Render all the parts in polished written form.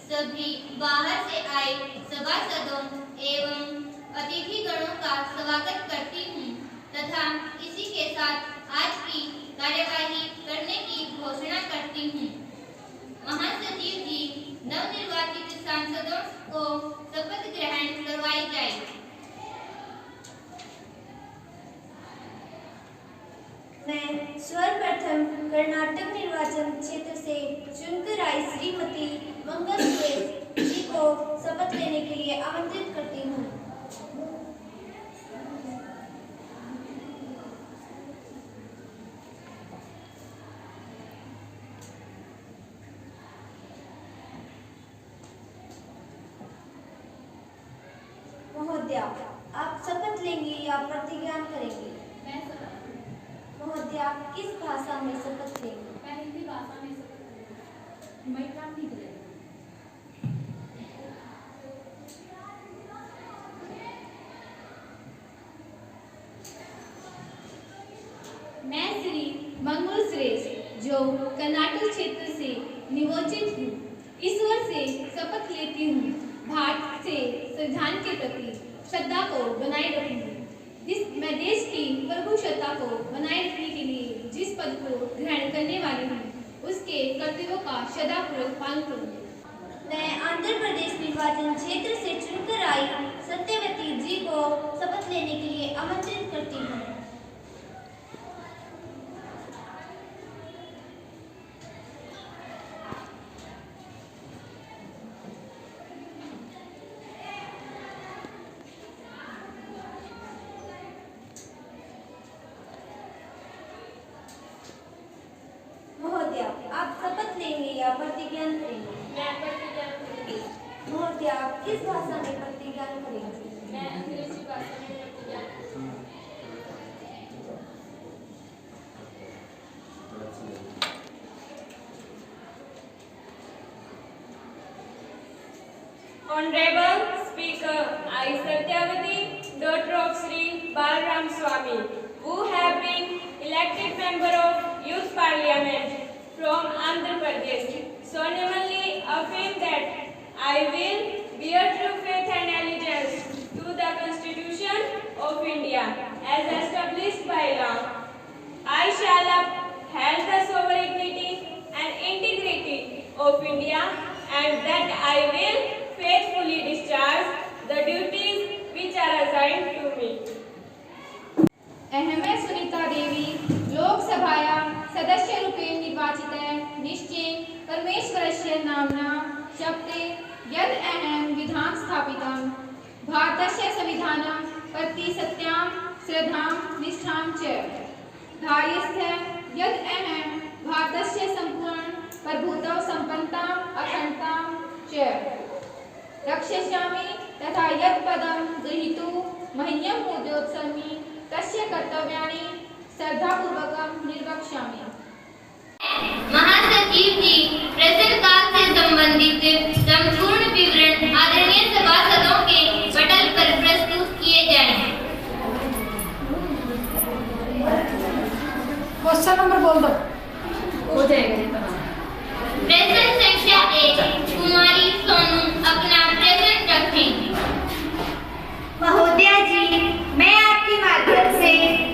सभी बाहर से आए सभासदों एवं अतिथिगणों का स्वागत करती हूँ तथा इसी के साथ आज की कार्यवाही करने की घोषणा करती हूँ। महासचिव जी नवनिर्वाचित सांसदों को शपथ ग्रहण करवाई जाए। मैं सर्वप्रथम कर्नाटक निर्वाचन क्षेत्र से चुनकर आई श्रीमती मंगल सुरेश जी को शपथ लेने के लिए आमंत्रित करती हूँ। महोदया, आप शपथ लेंगे या प्रतिज्ञा करेंगे? महोदया, किस भाषा में शपथ लेंगे? मैं हिंदी भाषा में शपथ लेंगी। मैं काम नहीं करेंगी। मैं श्री मंगल सुरेश जो कर्नाटक क्षेत्र से निर्वाचित हूँ, ईश्वर से शपथ लेती हूँ भारत से संविधान के प्रति श्रद्धा को बनाए रखूंगी। मैं देश की प्रभुसत्ता को बनाए रखने के लिए जिस पद को ग्रहण करने वाली हूँ उसके कर्तव्यों का श्रद्धापूर्वक पालन करूंगी। मैं आंध्र प्रदेश निर्वाचन क्षेत्र से चुनकर आई सत्यवती जी को शपथ लेने के लिए आमंत्रित करती हूँ। महोदया, आप शपथ लेंगे या प्रतिज्ञा करेंगे? मैं प्रतिज्ञा करूंगी। महोदया, आप किस भाषा में प्रतिज्ञा करेंगे? मैं अंग्रेजी भाषा में प्रतिज्ञा करूंगी। Honorable Speaker, I Satyavati, daughter of Sri Balaram Swami, who have been elected member of Youth Parliament from Andhra Pradesh, solemnly affirm that I will bear true faith and allegiance to the Constitution of India as established by law. I shall uphold the sovereignty and integrity of India, and that I will faithfully discharge the duties which are assigned to me. अहमे Sunita Devi लोकसभाया सदस्य रूपेण निर्वाचित निश्चयेन परमेश्वरस्य नाम्ना शपथे यद् अहं विधानं स्थापितं भारतस्य संविधानं प्रति सत्यां श्रद्धां निष्ठां च धारयेत् यद् अहं भारतस्य सम्पूर्ण प्रभुत्वं सम्पन्नतां अखण्डतां च रक्षयिष्यामि तथा यत् पदं गृहीतुं मह्यं उद्योत्स्यामि तस्य कर्तव्यानि श्रद्धापूर्वकं निर्वक्ष्यामि। महासचिव जी प्रश्न काल से संबंधित संपूर्ण विवरण आदरणीय सभासदों के पटल पर प्रस्तुत किए जाएं। क्वेश्चन नंबर बोल दो। हो जाएगा। प्रश्न संख्या 1 कुमारी सोनू अपना प्रश्न रखें। महोदया जी, मैं आपके माध्यम से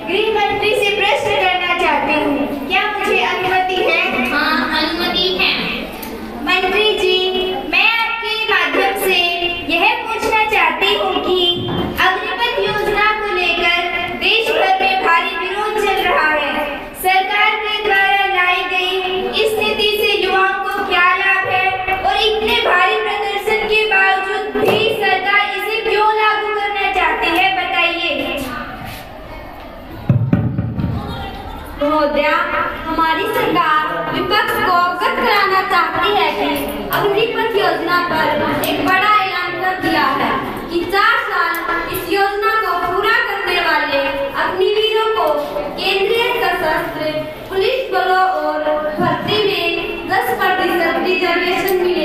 गृह मंत्री से प्रश्न करना चाहती हूँ। क्या मुझे अनुमति है? हाँ, अनुमति है। मंत्री जी, मैं आपके माध्यम से यह पूछना चाहती हूँ कि अग्निपथ योजना को लेकर देश भर में भारी विरोध चल रहा है। सरकार के द्वारा लाई गई इस नीति से युवाओं को क्या लाभ है और इतने भारी प्रदर्शन के बावजूद भी सरकार इसे क्यों लागू करना चाहती है, बताइए। महोदया, हमारी सरकार विपक्ष को अवगत कराना चाहती है कि अग्निपथ योजना पर एक बड़ा ऐलान कर दिया है कि 4 साल इस योजना को पूरा करने वाले अग्निवीरों को केंद्रीय सशस्त्र पुलिस बलों और भर्ती में 10% रिजर्वेशन मिलेगा।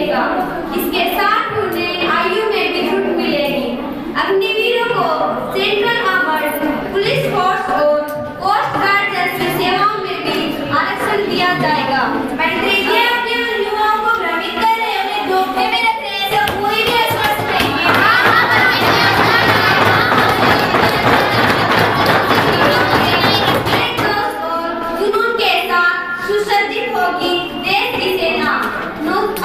होगी देश की सेना।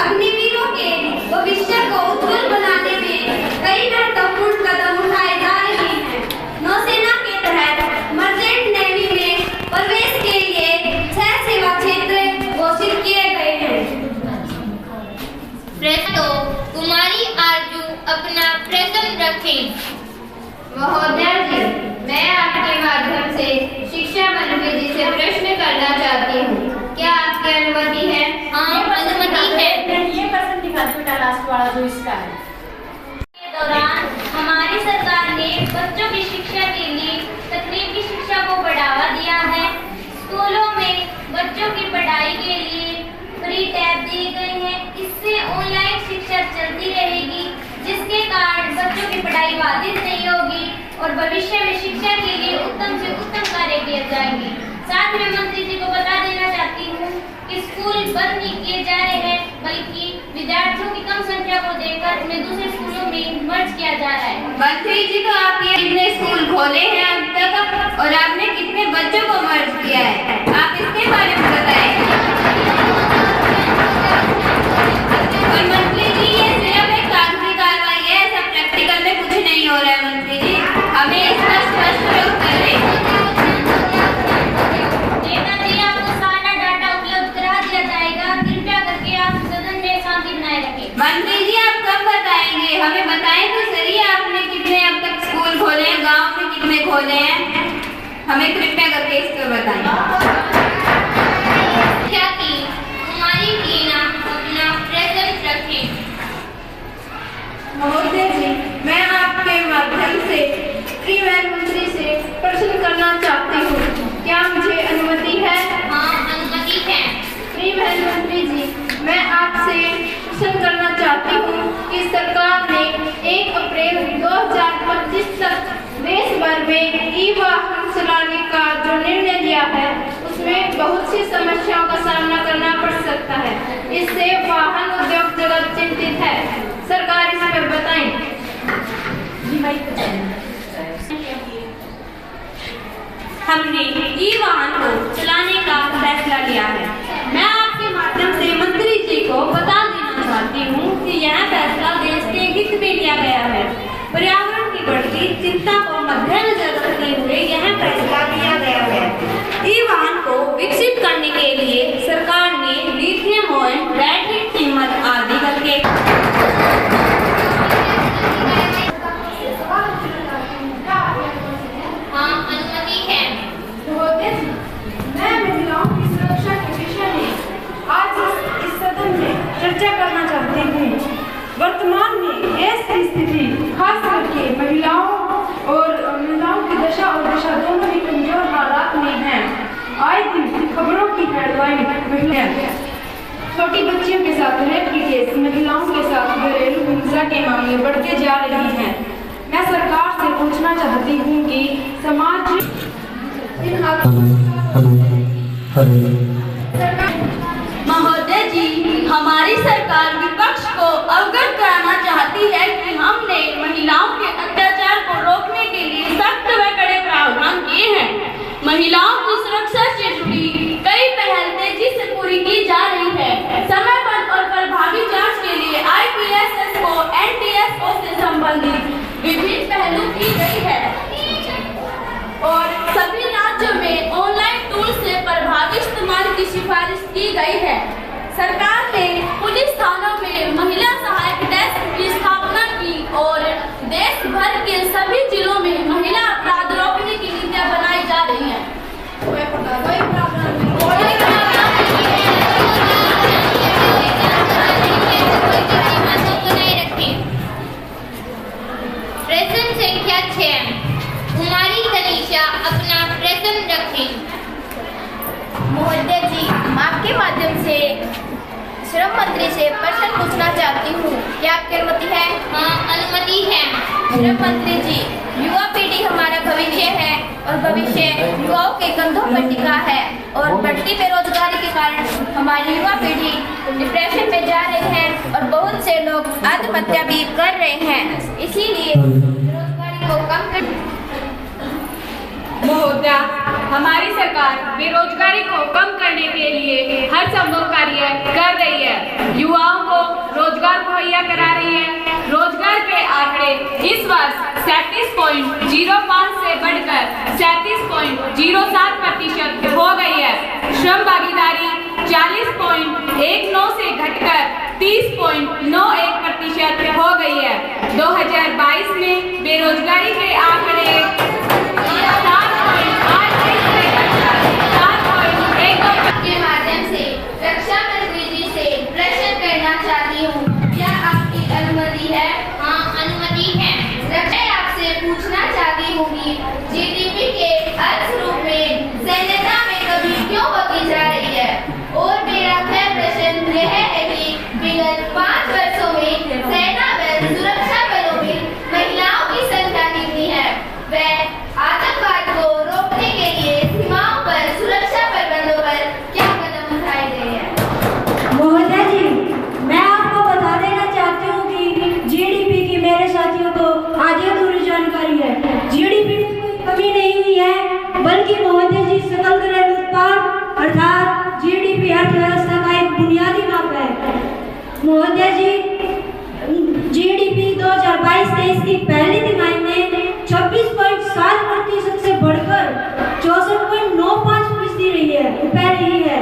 अग्निवीरों के भविष्य को उज्जवल बनाने में कई महत्वपूर्ण कदम उठाए जा रहे हैं। नौसेना के तहत मर्चेंट नेवी में प्रवेश के लिए 6 सेवा क्षेत्र घोषित किए गए हैं। तो कुमारी आरजू अपना प्रश्न रखें। महोदय जी, मैं आपके माध्यम से शिक्षा मंत्री जी से प्रश्न करना चाहती हूँ। क्या आपकी अनुमति है? हाँ, अनुमति है। ये प्रश्न दिखा दो बेटा, लास्ट वाला जो इसका है। के दौरान हमारी सरकार ने बच्चों की शिक्षा के लिए तकनीकी शिक्षा को बढ़ावा दिया है। स्कूलों में बच्चों की पढ़ाई के लिए फ्री टैब दी गई है। इससे ऑनलाइन शिक्षा चलती रहेगी, जिसके कारण बच्चों की पढ़ाई बाधित नहीं होगी और भविष्य में शिक्षा के लिए उत्तम से उत्तम कार्य किए जाएंगे। साथ में मंत्री जी को बता देना चाहती हूँ कि स्कूल बंद नहीं किए जा रहे हैं, बल्कि विद्यार्थियों की कम संख्या को देखकर उन्हें दूसरे स्कूलों में मर्ज किया जा रहा है। मंत्री जी, तो आप ये कितने स्कूल खोले हैं अब तक और आपने कितने बच्चों को मर्ज किया है, आप इसके बारे में बताएं। और मंत्री जी, ये सिर्फ एक कागजी कार्रवाई है, ऐसा प्रैक्टिकल में कुछ नहीं हो रहा है। मंत्री जी, हमें इसका स्पष्ट उत्तर दें। नेताजी, आपको सारा डाटा उपलब्ध करा दिया जाएगा। कृपया करके आप सदन में शांति बनाए रखें। मंत्री जी, आप कब बताएंगे? हमें बताएं तो सही, आपने कितने अब तक स्कूल खोले हैं, गांव में कितने खोले हैं, हमें कृपया करके इसको बताएं। क्या की कुमारी टीना अपना प्रश्न रखें। महोदय जी, मैं आपके माध्यम से परिवहन मंत्री से प्रश्न करना चाहती हूँ। क्या मुझे अनुमति है? हाँ, अनुमति है। परिवहन मंत्री जी, मैं आपसे प्रश्न करना चाहती हूँ कि सरकार ने 1 अप्रैल 2025 तक देश भर में ई-वाहन चलाने का जो निर्णय लिया है, उसमें बहुत सी समस्याओं का सामना करना पड़ सकता है। इससे वाहन उद्योग जगत चिंतित है। सरकार इस पर बताएं। हमने ई-वाहन को चलाने का फैसला लिया है। मैं आपके माध्यम से मंत्री जी को बता देना चाहती हूँ कि यह फैसला देश के हित में लिया गया है। पर्यावरण की बढ़ती चिंता को मद्देनजर रखते हुए यह फैसला लिया गया है। ई-वाहन को विकसित करने के लिए सरकार ने लिथियम आयन बैटरी कीमत आदि करके हाँ, अनुमति है। मैं महिलाओं की सुरक्षा के विषय में आज इस सदन में चर्चा करना चाहती हूँ। वर्तमान में देश की स्थिति खास करके महिलाओं की दशा और दशा दोनों ही कमजोर हालात में हैं। आए दिन खबरों की हेडलाइन महिलाएं, छोटी बच्चियों के साथ रेप की केस, महिलाओं के साथ घरेलू हिंसा के मामले बढ़ते जा रहे हैं। मैं सरकार से पूछना चाहती हूँ कि समाज महोदय जी, हमारी सरकार विपक्ष को अवगत कराना चाहती है कि हमने महिलाओं के अत्याचार को रोकने के लिए सख्त व कड़े प्रावधान किए हैं। महिलाओं की सुरक्षा से जुड़ी कई पहल तेजी से पूरी की जा रही है। समय पर और प्रभावी जांच के लिए IPSS को NTSO से संबंधित विभिन्न पहलू की गई है और सभी राज्यों में ऑनलाइन टूल से प्रभावी इस्तेमाल की सिफारिश की गई है। सरकार ने पुलिस थानों में महिला सहायक डेस्क की स्थापना की और देश भर के सभी जिलों में महिला अपराध रोकने की नीतियां बनाई जा रही हैं। प्रश्न संख्या 6, कुमारी तनीषा अपना प्रश्न रखें। महोदय जी, आपके माध्यम से श्रम मंत्री से प्रश्न पूछना चाहती हूँ। क्या आपकी अनुमति है? हाँ, अनुमति है। श्रम मंत्री जी, युवा पीढ़ी हमारा भविष्य है और भविष्य युवाओं के कंधों पर टिका है और बढ़ती बेरोजगारी के कारण हमारी युवा पीढ़ी डिप्रेशन में जा रही है और बहुत से लोग आत्महत्या भी कर रहे हैं। इसीलिए बेरोजगारी को कम कर महोदया, हमारी सरकार बेरोजगारी को कम करने के लिए हर संभव कार्य कर रही है। युवाओं को रोजगार मुहैया करा रही है। रोजगार के आंकड़े इस वर्ष 37.05 से बढ़कर 37.07% हो गई है। श्रम भागीदारी 40.19 से घटकर 30.91% हो गई है। 2022 में बेरोजगारी के आंकड़े 7.83 से घटकर 7.12 के माध्यम से रक्षा मंत्री जी से प्रश्न करना चाहती हूँ। क्या आपकी अनुमति है? हाँ, अनुमति है। मैं आपसे पूछना चाहती हूँ कि जीडीपी के अर्थरूप में सैन्यता में कमी क्यों बदली जा रही है? और मेरा पहला प्रश्न यह है कि विगत 5 वर्षों में सेना व सुरक्षा बलों में महिलाओं की संख्या कितनी है? वह आतंकवाद को रोकने के लिए सीमाओं पर सुरक्षा प्रबंधों पर क्या कदम उठाए गए हैं? महोदय जी, मैं आपको बता देना चाहती हूँ कि जीडीपी की मेरे साथियों को आधी अधूरी जानकारी है। जीडीपी में कोई कमी नहीं हुई है, बल्कि महोदय जी सकल घरेलू उत्पाद अर्थात जीडीपी अर्थव्यवस्था का एक बुनियादी माप है। महोदय जी, जीडीपी 2022-23 की पहली तिमाही में 26.7% से बढ़कर 64.95% रही है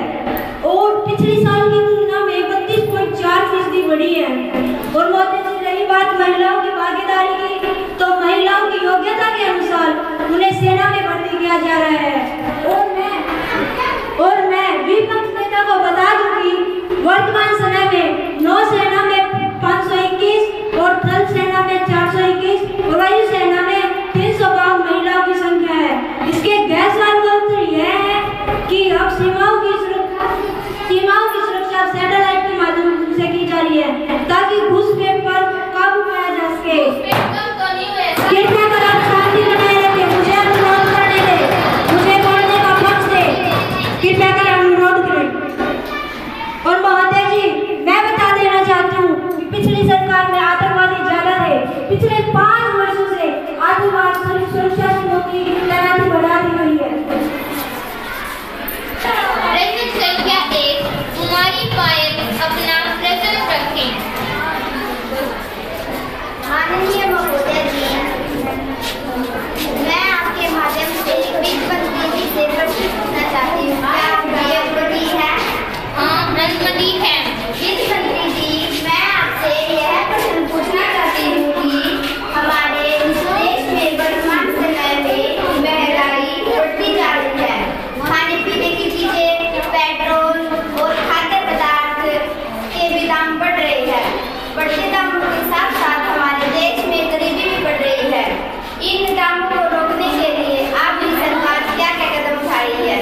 और पिछले साल की तुलना में 31.4% बढ़ी है। और महोदय जी, रही बात महिलाओं की भागीदारी की, तो महिलाओं की योग्यता के अनुसार उन्हें सेना में भर्ती किया जा रहा है। और मैं विपक्ष नेता को बता दूं कि वर्तमान समय में नौसेना में 521 और थल सेना में 421 और वायु सेना में 352 महिलाओं की संख्या है। इसके गैर का उत्तर यह है कि अब सीमाओं की सुरक्षा सैटेलाइट के माध्यम से की जा रही है ताकि घुसपैठ पर काबू पाया जा सके। कृपया कर आप शांति बनाए रखें, मुझे अनुरोध करने दें, मुझे बोलने का वक्त दें, कृपया कर अनुरोध करें। और महोदय जी, मैं बता देना चाहती हूँ कि पिछली सरकार में आतंकवादी ज्यादा थे। पिछले 5 वर्षों से आतंकवाद सुरक्षा बलों की तैनाती बढ़ा दी गई है। प्रश्न संख्या 1, कुमारी पायल अपना प्रश्न रखें। माननीय महोदय जी, मैं आपके माध्यम से वित्त मंत्री जी से प्रश्न पूछना चाहती हूँ। क्या आपकी अनुमति है? हाँ, अनुमति है। वित्त मंत्री जी, मैं आपसे यह प्रश्न पूछना चाहती हूँ कि हमारे देश में वर्तमान समय में महंगाई बढ़ती जा रही है। खाने पीने की चीजें, पेट्रोल और खाद्य पदार्थ के भी दाम बढ़ रहे हैं। बढ़ते दामों के साथ साथ हमारे देश में गरीबी भी बढ़ रही है। इन दामों को रोकने के लिए आपकी सरकार क्या क्या कदम उठा रही है?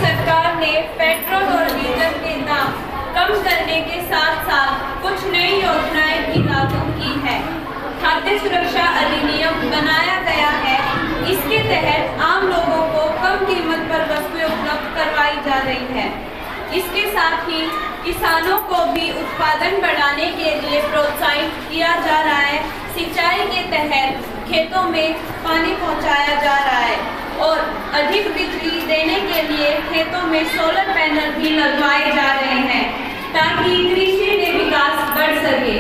सरकार ने पेट्रोल और डीजल के दाम कम करने के साथ साथ कुछ नई योजनाएं भी लागू की है। खाद्य सुरक्षा अधिनियम बनाया गया है। इसके तहत आम लोगों को कम कीमत पर वस्तुएं उपलब्ध करवाई जा रही है। इसके साथ ही किसानों को भी उत्पादन बढ़ाने के लिए प्रोत्साहित किया जा रहा है। सिंचाई के तहत खेतों में पानी पहुंचाया जा रहा है और अधिक बिजली देने के लिए खेतों में सोलर पैनल भी लगवाए जा रहे हैं ताकि कृषि में विकास बढ़ सके।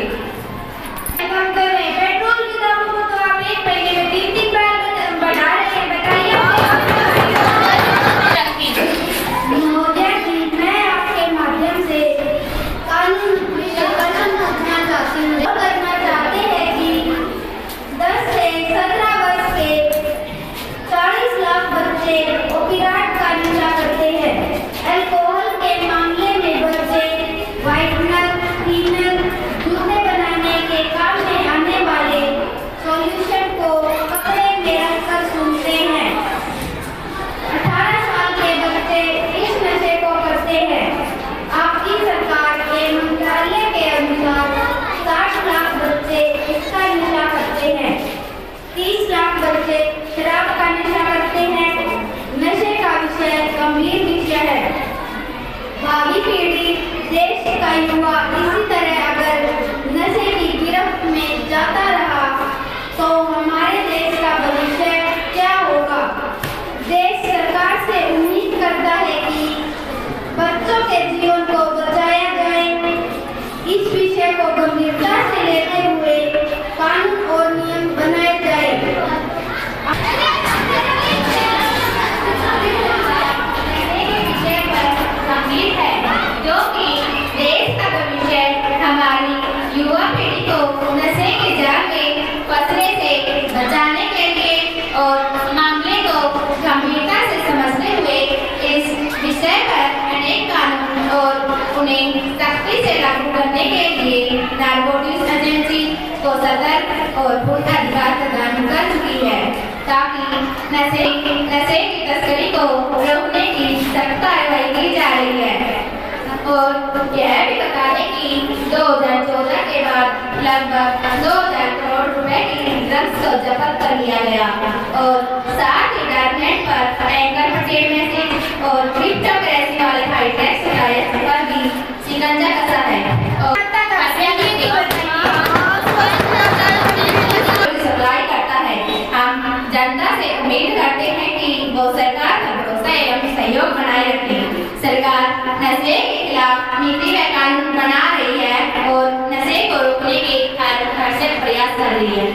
पेट्रोल के दामों को तो आप एक महीने में 3 बार बढ़ा रहे हैं, बताइए। महोदय जी, मैं आपके माध्यम से कानून पूछना चाहती हूँ। करना चाहते हैं कि 10 से 17 वर्ष के 40 लाख बच्चे ओपियाइड का नशा करते हैं। अल्कोहल के मामले में बच्चे व्हाइटनर, क्लीनर, जूते बनाने के काम में आने वाले सॉल्यूशन को कपड़े में रखकर सूंघते हैं। 18 साल के बच्चे इस नशे को करते हैं। आपकी सरकार के मंत्रालय के अनुसार 60 लाख बच्चे इसका नशा करते हैं। 30 लाख बच्चे शराब का नशा करते हैं। नशे का विषय गंभीर विषय है। भावी पीढ़ी, देश का युवा इसी तरह अगर नशे की गिरफ्त में जाता रहा तो हमारे देश का भविष्य क्या होगा? ताकि नशे की तस्करी को रोकने की सख्त कार्रवाई की जा रही है। और यह भी बता दें कि 2014 के बाद लगभग 2000 करोड़ रुपए की ड्रग्स को जब्त कर लिया गया और साथ ही डार्कनेट पर टैंकर पटेल मैसेज और क्रिप्टो करेंसी वाले हाईटेक साइट्स पर भी शिकंजा कसा है और सप्लाई करता है। हम जनता से उम्मीद करते हैं कि वो सरकार का भरोसा एवं सहयोग बनाए रखे। सरकार नशे के खिलाफ नीति व कानून बना रही है और नशे को रोकने के हर से प्रयास कर रही है।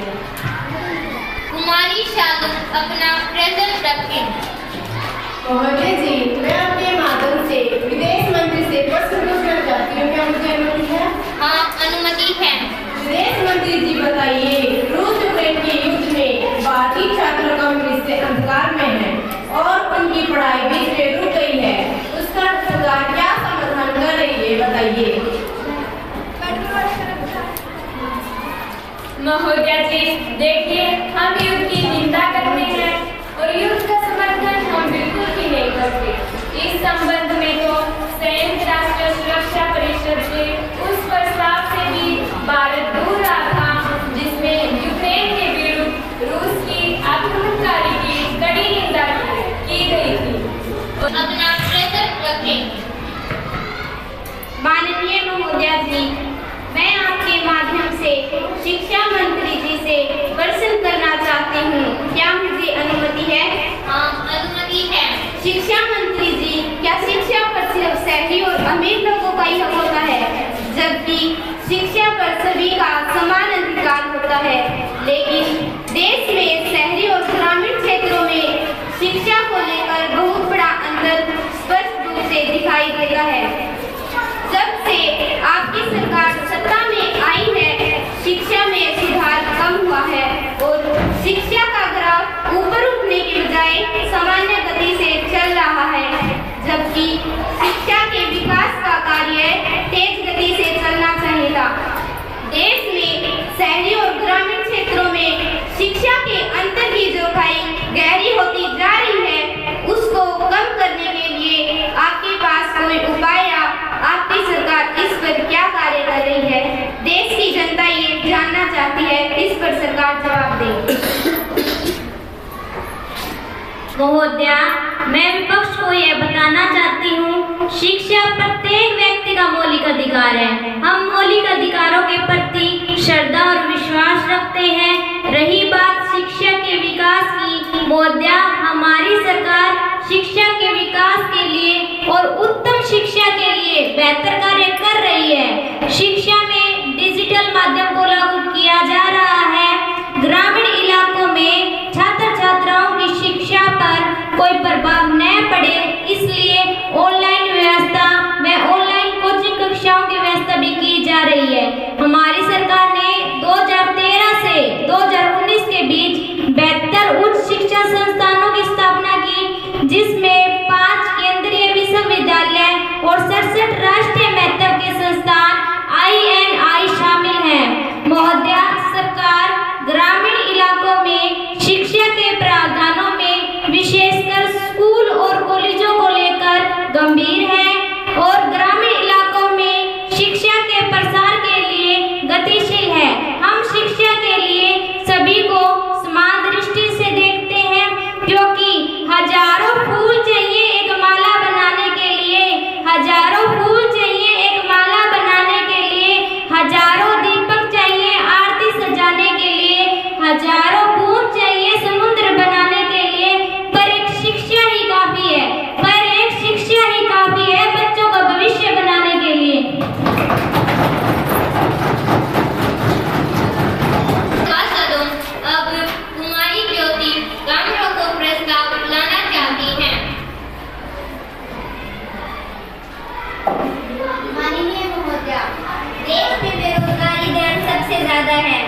कुमारी शालू अपना प्रेजेंट रखें। महोदय जी, मैं अपने माध्यम से विदेश मंत्री से प्रश्न पूछना चाहती हूँ, क्या मुझे अनुमति है? हाँ, अनुमति है। विदेश मंत्री जी बताइए, रूस यूक्रेन के युद्ध में भारतीय छात्रों का भविष्य अंधकार में है और उनकी पढ़ाई बीच में रुक गई है, उसका सरकार क्या समाधान कर रही है, बताइए। महोदया जी, देखिए, हम युद्ध की निंदा करते हैं और युद्ध का समर्थन हम बिल्कुल भी नहीं करते। इस संबंध में तो संयुक्त राष्ट्र सुरक्षा परिषद के उस प्रस्ताव से भी भारत दूर रहा था जिसमें यूक्रेन के विरुद्ध रूस की आक्रमणकारी की कड़ी निंदा की गई थी। अपना प्रेजेंट रखें। माननीय महोदया जी, मैं आपके माध्यम से शिक्षा मंत्री जी से प्रश्न करना चाहती हूँ, क्या मुझे अनुमति है? हाँ, अनुमति है। शिक्षा मंत्री जी, क्या शिक्षा पर सिर्फ शहरी और अमीर लोगों का ही हक होता है, जबकि शिक्षा पर सभी का समान अधिकार होता है? लेकिन देश में शहरी और ग्रामीण क्षेत्रों में शिक्षा को लेकर बहुत बड़ा अंतर स्पष्ट रूप से दिखाई देता है। जब से आपकी सरकार सत्ता में आई है, शिक्षा में सुधार कम हुआ है और शिक्षा का ग्राफ ऊपर उठने के बजाय सामान्य गति से चल रहा है, जबकि शिक्षा के विकास का कार्य तेज गति से चलना चाहिए था। देश में शहरी और ग्रामीण क्षेत्रों में शिक्षा के अंतर की जो खाई गहरी होती जा रही है, उसको कम करने के लिए आपके पास कोई उपाय या आपकी सरकार इस पर क्या कार्य कर रही है? देश की जनता ये जानना चाहती है, इस पर सरकार जवाब दे। महोदया, मैं विपक्ष को यह बताना चाहती हूँ, शिक्षा प्रत्येक व्यक्ति का मौलिक अधिकार है। हम मौलिक अधिकारों के प्रति श्रद्धा और विश्वास रखते हैं। रही बात शिक्षा के विकास की, महोदया, हमारी सरकार शिक्षा के विकास के लिए और उत्तम शिक्षा के लिए बेहतर कार्य कर रही है। शिक्षा में डिजिटल माध्यम को लागू किया जा रहा है। ग्रामीण इलाकों में छात्र छात्राओं की शिक्षा पर कोई प्रभाव न पड़े, इसलिए ऑनलाइन व्यवस्था व ऑनलाइन कोचिंग कक्षाओं की व्यवस्था भी की जा रही है। हमारी सरकार ने 2013 से 2019 के बीच 72 उच्च शिक्षा संस्थानों की स्थापना की, जिसमें 5 केंद्रीय विश्वविद्यालय और 67 राष्ट्रीय महत्व के संस्थान INI शामिल हैं। महोदया, सरकार ग्रामीण इलाकों में शिक्षा के प्रावधानों में विशेषकर स्कूल और कॉलेजों को लेकर गंभीर है और ग्रामीण इलाकों में शिक्षा के प्रसार के लिए गतिशील है। हम शिक्षा के लिए सभी को समान दृष्टि से देखते हैं, क्योंकि हजारों फूल चाहिए एक माला बनाने के लिए, हजारों फूल चाहिए एक माला बनाने के लिए, हजारों दीपक चाहिए आरती सजाने के लिए, हजारों बूंद चाहिए समुद्र बनाने के लिए, पर एक शिक्षा ही काफी है, पर एक शिक्षा ही काफी है बच्चों का भविष्य बनाने के लिए। अब कुमारी ज्योति कामरों को प्रस्ताव लाना चाहती हैं। माननीय महोदया, देश में बेरोजगारी दर सबसे ज्यादा है।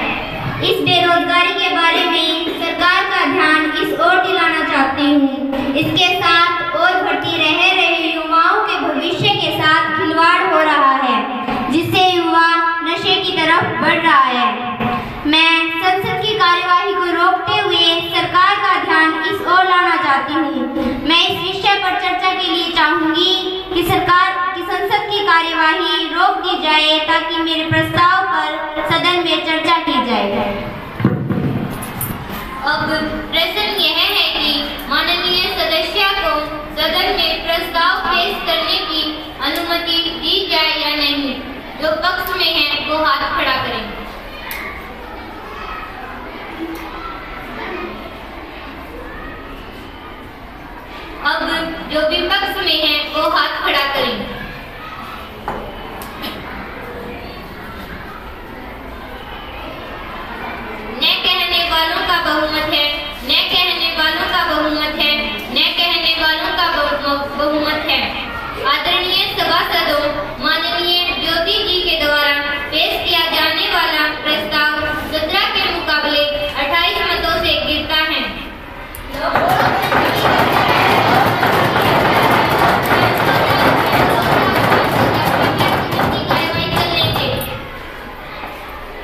इस बेरोजगारी के बारे में सरकार का ध्यान इस ओर दिलाना चाहती हूँ। इसके साथ और बढ़ती रहे युवाओं के भविष्य के साथ खिलवाड़ हो रहा है, जिससे युवा नशे की तरफ बढ़ रहा है। मैं संसद की कार्यवाही को रोकते हुए सरकार का ध्यान कार्यवाही रोक दी जाए ताकि मेरे प्रस्ताव पर सदन में चर्चा की जाए। अब प्रश्न यह है कि माननीय सदस्य को सदन में प्रस्ताव पेश करने की अनुमति दी जाए या नहीं। जो पक्ष में है वो हाथ खड़ा करें। अब जो विपक्ष में है वो हाथ खड़ा करें। न कहने वालों का बहुमत है, न कहने वालों का बहुमत है, न कहने वालों का बहुमत है। आदरणीय सभासदों, माननीय ज्योति जी के द्वारा पेश किया जाने वाला प्रस्ताव 17 के मुकाबले 28 मतों से गिरता है।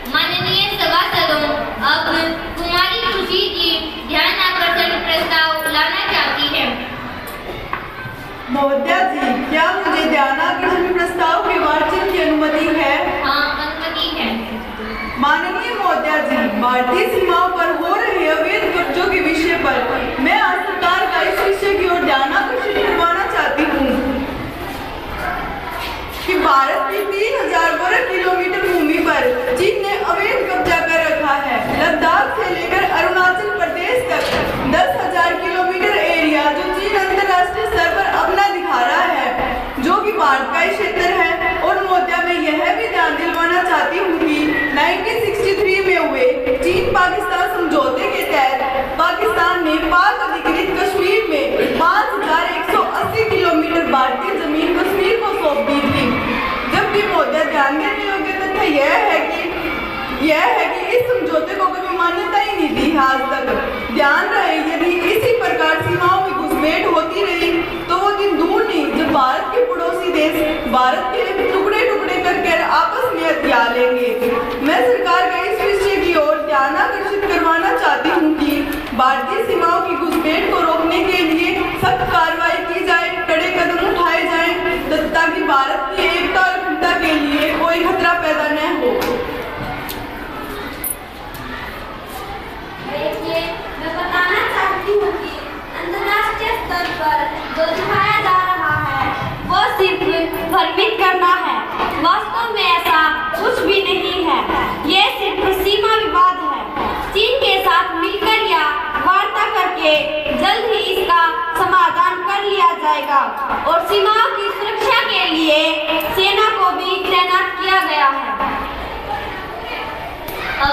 माननीय सभासदों, अब कुमारी खुशी जी ध्यान आकर्षण प्रस्ताव लाना चाहती है। महोदया जी, क्या मुझे ध्यान आकर्षण प्रस्ताव के वाचन की अनुमति है? हाँ, अनुमति है। माननीय महोदया जी, भारतीय सीमाओं पर हो रहे अवैध कब्जों के विषय पर मैं आज सरकार का इस विषय की ओर ध्यान आकर्षित करवाना चाहती हूँ कि भारत की 3000 वर्ग किलोमीटर भूमि पर चीन ने अवैध कब्जा कर रखा है। लद्दाख से लेकर अरुणाचल प्रदेश तक 10,000 किलोमीटर एरिया जो चीन अंतर्राष्ट्रीय स्तर पर अपना दिखा रहा है, जो कि भारत का ही क्षेत्र है। और महोदया, मैं यह भी ध्यान दिलवाना चाहती हूँ कि 1963 में हुए चीन पाकिस्तान समझौते के तहत पाकिस्तान ने पाक अधिकृत कश्मीर में 5180 किलोमीटर भारतीय जमीन कश्मीर को सौंप दी थी। जबकि महोदया, ध्यान देने योग्य तथ्य यह है कि इस समझौते को कभी मान्यता ही नहीं दी आज तक। ध्यान रहे, यदि इसी प्रकार सीमाओं में घुसपैठ होती रही तो वो दिन दूर नहीं जब भारत के पड़ोसी देश भारत के टुकड़े टुकड़े करके आपस में हथियार लेंगे। मैं सरकार का इस विषय की ओर ध्यान आकर्षित करवाना चाहती हूँ कि भारतीय सीमाओं की घुसपैठ को रोकने के लिए सख्त कार्रवाई की जाए, कड़े कदम उठाए जाएं ताकि भारत की एकता और अखंडता के लिए कोई खतरा पैदा न हो। देखिए, मैं बताना चाहती हूँ कि अंतर्राष्ट्रीय स्तर पर जो दिखाया जा रहा है वो सिर्फ भ्रमित करना है। वास्तव में ऐसा कुछ भी नहीं है। ये सिर्फ सीमा विवाद है। चीन के साथ मिलकर या वार्ता करके जल्द ही इसका समाधान कर लिया जाएगा और सीमाओं की सुरक्षा के लिए सेना को भी तैनात किया गया है।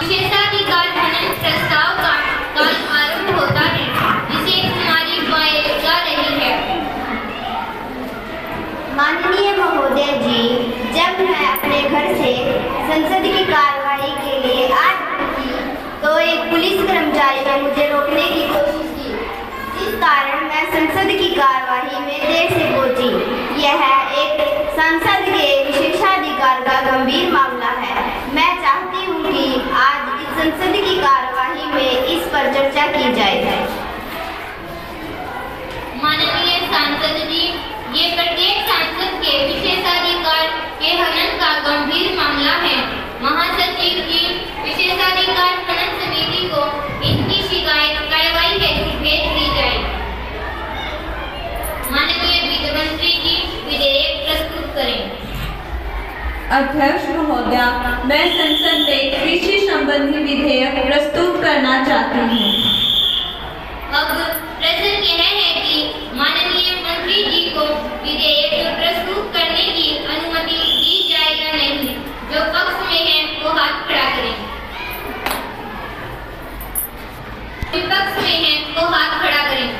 विशेषाधिकार हनन प्रस्ताव का काल आरंभ होता है, जिसे कुमारी बाई जा रही है। माननीय महोदय जी, जब मैं अपने घर से संसद की कार्यवाही के लिए आ रही थी तो एक पुलिस कर्मचारी ने मुझे रोकने की कोशिश की, जिस कारण मैं संसद की कार्यवाही में देर से पहुंची। यह एक संसद के विशेषाधिकार का गंभीर मामला है। मैं चाहती हूं कि आज इस संसद की कार्यवाही में इस पर चर्चा की जाए। माननीय सांसद जी, ये प्रत्येक सांसद के विशेषाधिकार के हनन का गंभीर मामला है। महासचिव जी, विशेषाधिकार हनन समिति को इनकी शिकायत कार्रवाई हेतु भेज दी जाए। माननीय वित्त मंत्री जी, विधेयक प्रस्तुत करें। अध्यक्ष महोदया, मैं संसद में कृषि संबंधी विधेयक प्रस्तुत करना चाहती हूँ। अब प्रश्न यह है कि माननीय मंत्री जी को विधेयक प्रस्तुत करने की अनुमति दी जाए या नहीं। जो पक्ष में है वो हाथ खड़ा करें। विपक्ष में है वो हाथ खड़ा करें।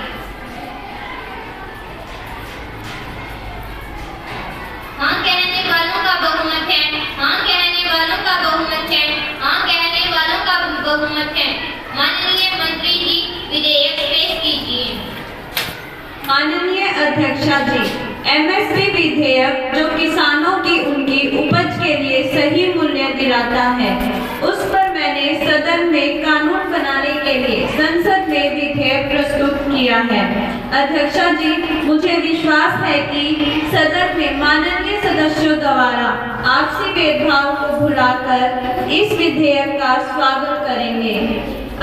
हाँ कहने वालों का बहुमत है, हाँ कहने वालों का बहुमत है, हाँ कहने वालों का बहुमत है। माननीय मंत्री जी, विधेयक पेश कीजिए। माननीय अध्यक्षा जी, एमएसपी विधेयक जो किसानों की उनकी उपज के लिए सही मूल्य दिलाता है, उस पर मैंने सदन में कानून बनाने के लिए संसद में विधेयक प्रस्तुत किया है। अध्यक्षा जी, मुझे विश्वास है कि सदन में माननीय सदस्यों द्वारा आपसी भेदभाव को भुलाकर इस विधेयक का स्वागत करेंगे।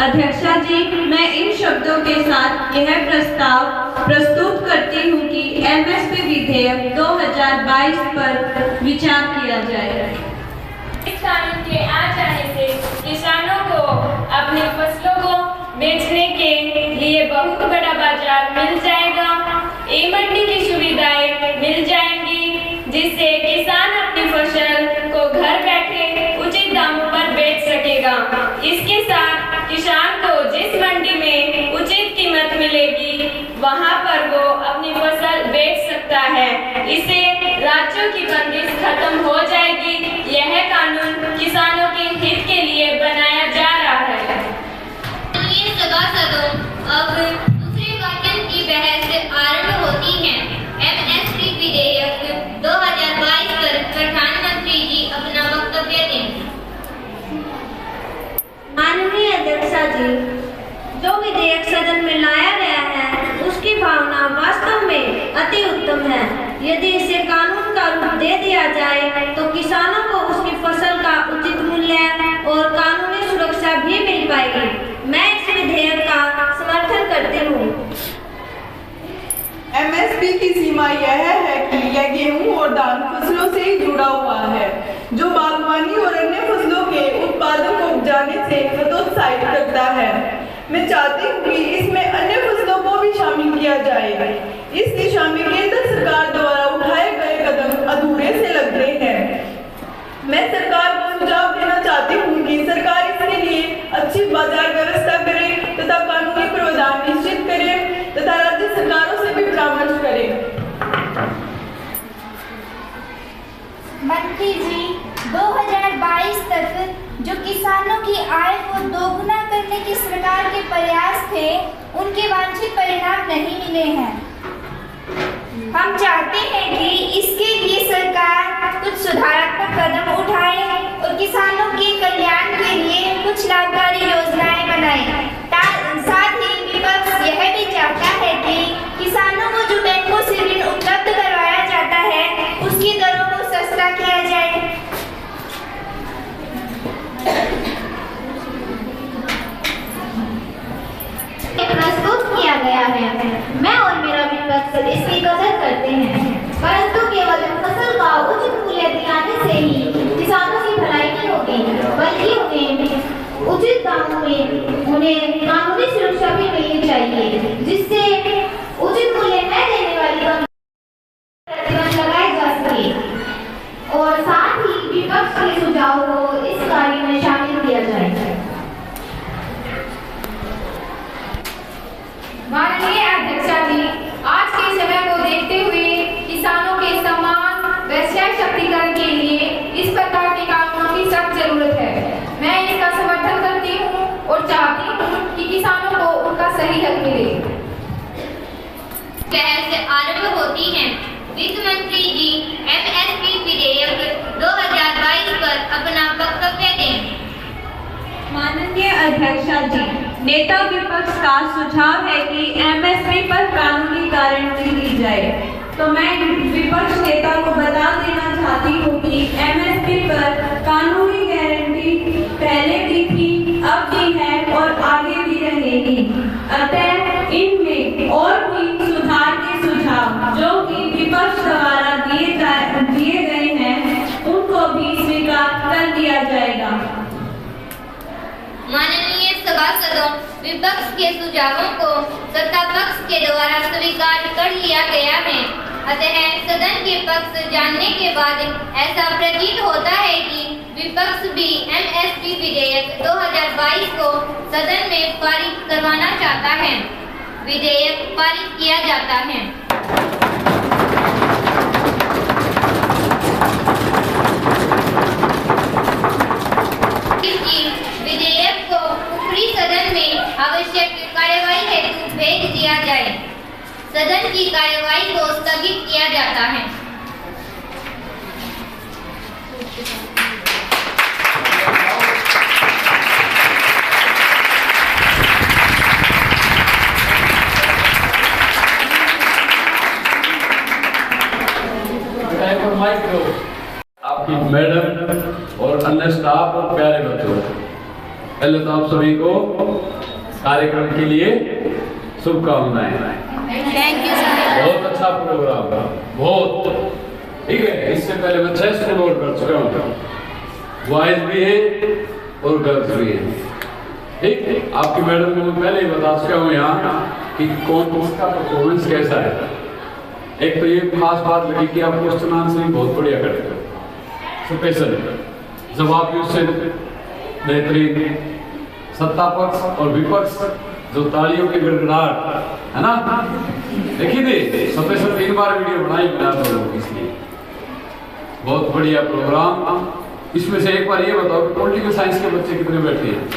अध्यक्षा जी, मैं इन शब्दों के साथ यह प्रस्ताव प्रस्तुत करती हूँ कि एमएसपी विधेयक 2022 पर विचार किया जाए। इस कानून के आ जाने से किसानों को अपनी फसलों को बेचने के लिए बहुत बड़ा बाजार मिल जाएगा। ई मंडी की सुविधाएं मिल जाएंगी, जिससे किसान अपनी फसल को घर बैठे उचित दामों पर बेच सकेगा। इसके साथ किसान को जिस मंडी में उचित कीमत मिलेगी वहां पर वो अपनी फसल बेच सकता है। इससे राज्यों की बंदिश खत्म हो जाएगी। यह कानून किसानों के हित के लिए बनाया जा रहा है। ये सभासदों, अब दूसरे वाक्य की बहस आरंभ होती है। एमएसपी विधेयक 2022 पर प्रधानमंत्री जी अपना वक्तव्य दें। माननीय अध्यक्षा जी, जो विधेयक सदन में लाया गया है उसकी भावना वास्तव में अति उत्तम है। यदि इसे कानून का रूप दे दिया जाए तो किसानों को उसकी फसल का उचित मूल्य और कानूनी सुरक्षा भी मिल पाएगी। मैं इस विधेयक का समर्थन करती हूँ। एमएसपी की सीमा यह है कि यह गेहूं और धान फसलों से ही जुड़ा हुआ है, जो बागवानी और अन्य फसलों के उत्पादों को उपजाने से हतोत्साहित करता है। मैं चाहती हूँ कि इसमें अन्य फसलों को भी शामिल किया जाए। इस दिशा में केंद्र सरकार द्वारा उठाए गए कदम अधूरे से लग रहे हैं। मैं सरकार को सुझाव देना चाहती हूँ कि सरकार इसके लिए अच्छी बाजार व्यवस्था करे तथा कानूनी प्रावधान निश्चित करे तथा राज्य सरकारों से भी परामर्श करे। मंत्री जी, 2022 तक जो किसानों की आय को दोगुना करने की सरकार के प्रयास थे, उनके वांछित परिणाम नहीं मिले हैं। हम चाहते हैं कि इसके लिए सरकार कुछ सुधारात्मक कदम उठाए और किसानों के कल्याण के लिए कुछ लाभकारी योजनाएं बनाए। साथ ही विपक्ष यह भी चाहता है कि किसानों को जो बैंकों से ऋण उपलब्ध करवाया जाता है उसकी दरों को सस्ता किया जाए। प्रस्तुत किया गया है। मैं और मेरा विपक्ष इसकी कदर करते हैं, परंतु केवल फसल का उचित मूल्य दिलाने से ही किसानों की भलाई नहीं होगी, बल्कि उन्हें उचित दामों में उन्हें कानूनी सुरक्षा भी मिलनी चाहिए, जिससे उचित मूल्य न देने वाली प्रतिबंध लगाए जा सके और साथ ही विपक्ष के सुझाव को इस कार्य में शामिल किया जाए। माननीय अध्यक्षा जी, आज के समय को देखते हुए किसानों के सम्मान व सशक्तिकरण के लिए इस प्रकार के कानूनों की सख्त जरूरत है। मैं इसका समर्थन करती हूँ और चाहती हूँ कि किसानों को उनका सही हक मिले। बहस आरंभ होती है। वित्त मंत्री जी एमएसपी विधेयक 2022 पर अपना वक्तव्य दें। माननीय अध्यक्षा जी, नेता विपक्ष का सुझाव है कि एमएसपी पर कानूनी गारंटी दी जाए, तो मैं विपक्ष नेता को बता देना चाहती हूँ कि एमएसपी पर कानूनी गारंटी पहले भी थी, अब भी है और आगे भी रहेगी। अतः इनमें और भी सुधार के सुझाव जो कि विपक्ष द्वारा दिए गए हैं उनको भी स्वीकार कर दिया जाएगा। माननीय सभासदों, विपक्ष के सुझावों को सत्ता पक्ष के द्वारा स्वीकार कर लिया गया है। अतः सदन के पक्ष जानने के बाद ऐसा प्रतीत होता है कि विपक्ष भी एमएसपी विधेयक 2022 को सदन में पारित करवाना चाहता है। विधेयक पारित किया जाता है। विधेयक को ऊपरी सदन में आवश्यक कार्यवाही हेतु भेज दिया जाए। सदन की कार्यवाही को स्थगित किया जाता है। पर माइक दो। आपकी मैडम और अन्य स्टाफ और प्यारे बच्चों, पहले तो आप सभी को कार्यक्रम के लिए शुभकामनाएं। Thank you sir. बहुत अच्छा प्रोग्राम था, बहुत। ठीक है, इससे पहले मैं 6 स्कूल और कर चुका हूँ, बॉयज भी है और गर्ल्स भी है। ठीक, आपकी मैडम को मैं पहले ही बता चुका हूँ यहाँ कि कौन उसका परफॉर्मेंस कैसा है। एक तो ये खास बात लगी कि आप क्वेश्चन आंसरिंग बहुत बढ़िया करते हो, स्पेशल जवाब भी उससे बेहतरीन, सत्ता पक्ष और विपक्ष जो तालियों की गड़गड़ाहट है ना, देखी थी स्पेशल 3 बार वीडियो बनाई बिना लोगों की, इसलिए बहुत बढ़िया प्रोग्राम। इसमें से एक बार ये बताओ कि पॉलिटिकल साइंस के बच्चे कितने बैठे हैं?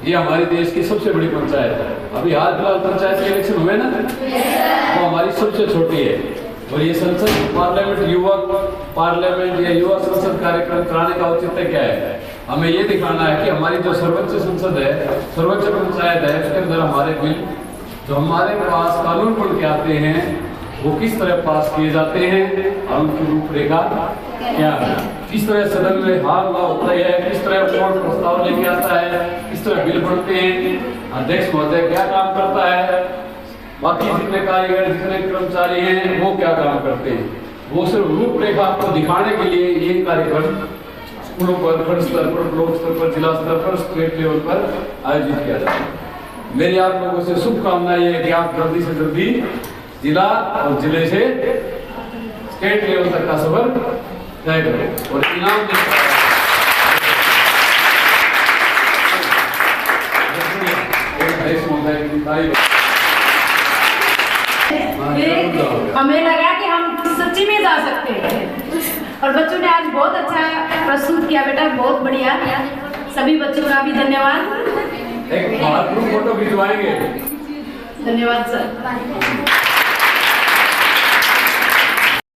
ये हमारे देश की सबसे बड़ी पंचायत है। अभी हाल फिलहाल पंचायत के इलेक्शन हुए ना, वो हमारी सबसे छोटी है। और ये संसद पार्लियामेंट या युवा संसद कार्यक्रम कराने का औचित्य क्या है? हमें ये दिखाना है कि हमारी जो सर्वोच्च संसद है, सर्वोच्च पंचायत है, उसके अंदर हमारे बिल जो हमारे पास कानून बन के आते हैं वो किस तरह पास किए जाते हैं और उनकी रूपरेखा क्या है, किस तरह सदन में हाल होता है, किस तरह कौन प्रस्ताव लेके आता है, किस तरह बिल बनते हैं, अध्यक्ष महोदय क्या काम करता है, बाकी जितने कारीगर जितने कर्मचारी हैं वो क्या काम करते हैं। वो सिर्फ रूपरेखा आपको दिखाने के लिए ये कार्यक्रम स्कूलों पर, खंड स्तर पर, ब्लॉक स्तर पर, जिला स्तर पर, स्टेट लेवल पर आयोजित किया जाता है। मेरी आप लोगों से शुभकामनाएं ये कि आप जल्दी से जल्दी जिला और जिले से स्टेट लेवल तक का सफर तय करो और इनाम हमें लगा कि हम सच्ची में जा सकते हैं और बच्चों ने आज बहुत अच्छा प्रस्तुत किया। बेटा बहुत बढ़िया, सभी बच्चों का भी धन्यवाद। एक फोटो खिंचवाएंगे। धन्यवाद सर।